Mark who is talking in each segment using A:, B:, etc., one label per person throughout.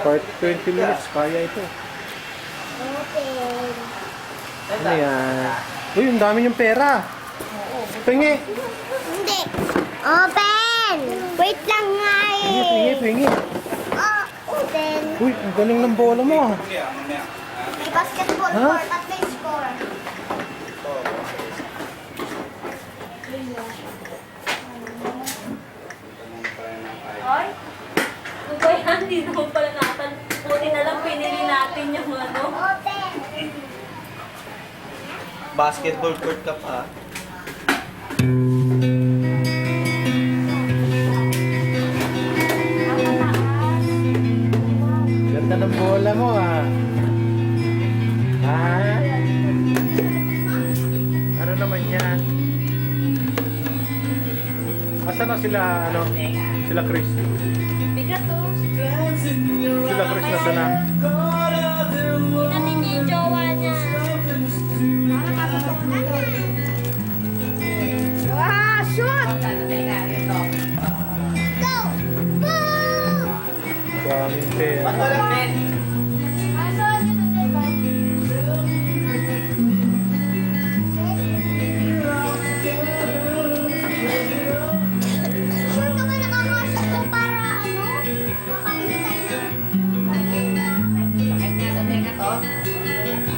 A: part 20 minutes, kaya ito.
B: Open.
A: Ano yan? Uy, ang dami niyong pera. Pingi.
B: Hindi. Open. Wait lang nga
A: Pingi.
B: Oh, open.
A: Uy, ang galing ng bola mo.
B: May basketball
A: Ha?
B: court at may score.
C: Ay, ano ba yan? Hindi naman pala natin. Buti na lang pinili natin yung ano.
B: Open.
D: Basketball court ka pa.
A: Ganda ng bola mo ah. Ah. Ano naman yan? Asa na sila, ano? Sila Chris.
C: Bigat to.
A: Sila Chris na sana.
C: Natin yung jowa niya.
B: Wow, shoot! Go! Boom!
A: Daming pera.
D: Ba't walang net?
B: Sure ka ba nakakasya ko para ano? Makakabili tayo ng...
E: Bakit nga sa tenga to?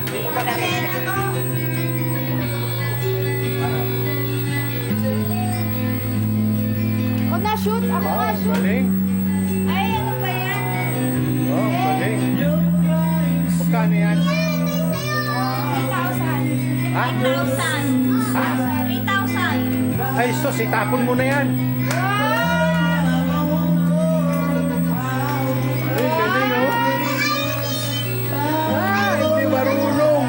E: Hindi ko ba
B: Pera to. O na-shoot? Ako
A: Wow, ang
B: na-shoot?
A: galing.
B: Ay, ano pa yan?
A: Wow, ang galing. Magkano yan? Ha?
C: 3,000.
A: Ha?
C: 3,000.
A: Ay, sus, itapon mo na yan. Ay, galing oh. Ah, hindi marunong.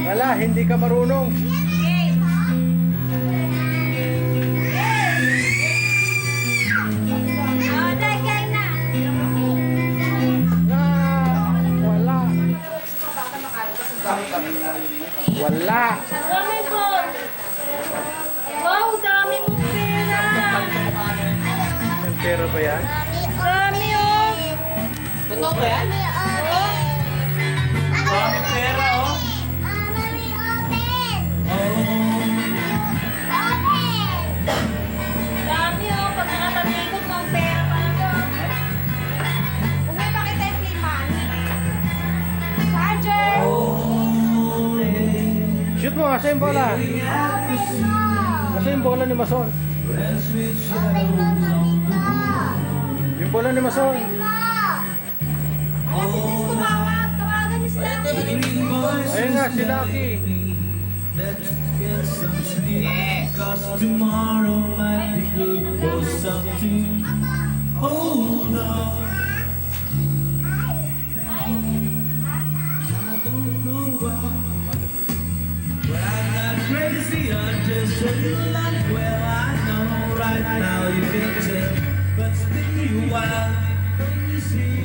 A: Wala, hindi ka marunong.
C: Oh, dagay na.
A: Ah, wala. Wala.
C: Dami po. Wow, dami mong pera.
A: May pera ba yan?
C: Dami oh.
E: Totoo ba yan?
D: Daming pera, oh.
B: Mami, open! Open!
C: Dami oh. Pag nakatalikod mo, ang pera pa lang to.
B: Kung may pakita yung play money. Charger!
A: Shoot mo, asa yung bola?
B: Open mo!
A: Asa yung bola ni Mason?
B: Open mo, mamita!
A: Yung bola ni Mason.
B: Open mo! Ayan, si Chris tumawag. Tawagan niyo sila.
A: Ayun nga, si Lucky.
D: Cause tomorrow might be good for something. Hold on. I don't know why, but I'm not crazy. I'm just a little unwell. I know right now you can tell, but still you are. You see,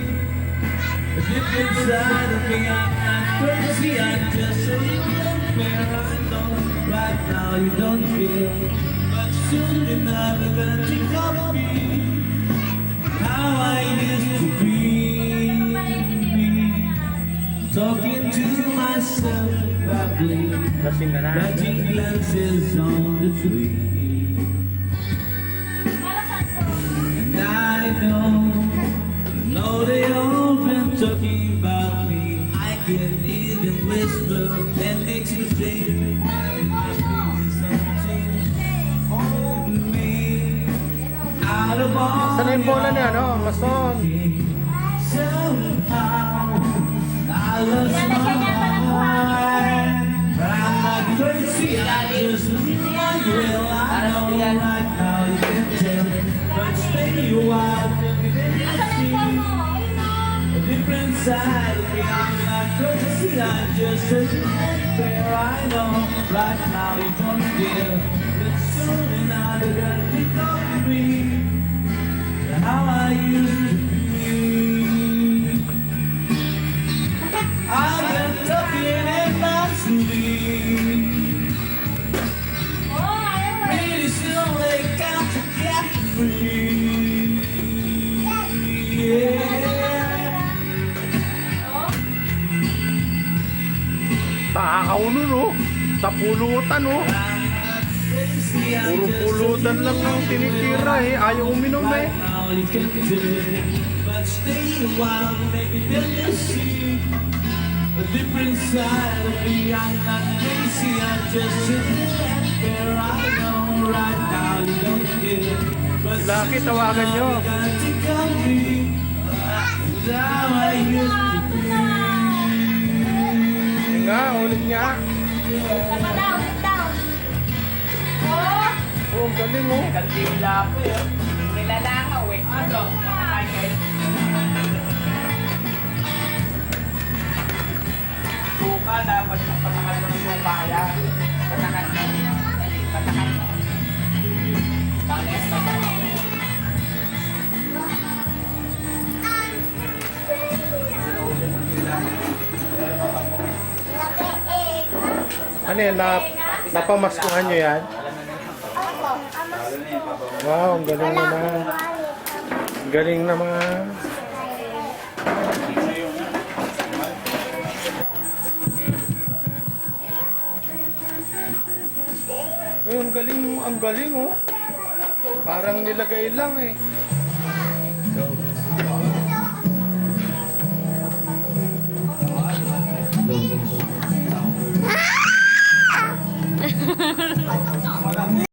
D: the deep inside of me, I'm not crazy. I'm just a little unwell. I know right now you don't feel, but soon enough you're gonna think of me. How I used to be, talking to myself, probably.
A: Lasing ka na.
D: Catching glances on the tree. And I know they all been talking about me. I can even whisper and makes me say, must be something holding me out of all.
A: Saan na yung bola niya, no? Mason.
D: Somehow I lost my mind. But I'm not crazy, I just well, I know right now you can tell, but it's been a while. A different side of me, I'm not crazy, I'm just a fair. I know right now you don't care, but soon enough you're gonna think of me, how I used to be. I got talking in my sleep. Pretty soon they got to get free. Yeah.
A: nun, oh. Sa pulutan, oh. Puro pulutan lang ang tinitira, eh. Ayaw uminom, eh.
D: Now you can do it, but stay a while, maybe then you'll see a different side of me. I'm not crazy, I'm just sitting there. I know right now you don't care, but
A: Lucky, tawagan nyo.
D: you got to come me. Now I used to be.
A: Nga, ulit nga.
C: Tama na, ulit daw. Oh!
A: Oh, ang galing, oh.
E: Kandila po yun. Nilalangaw eh. Ano? Makakain kayo. Suka, dapat patakan mo ng suka yan. Patakan mo. Patakan mo.
A: Ano yan, napamaskuhan nyo yan?
B: Opo, amas ko.
A: Wow, ang galing naman. Ang galing naman. Ay, ang galing, oh. Parang nilagay lang, eh.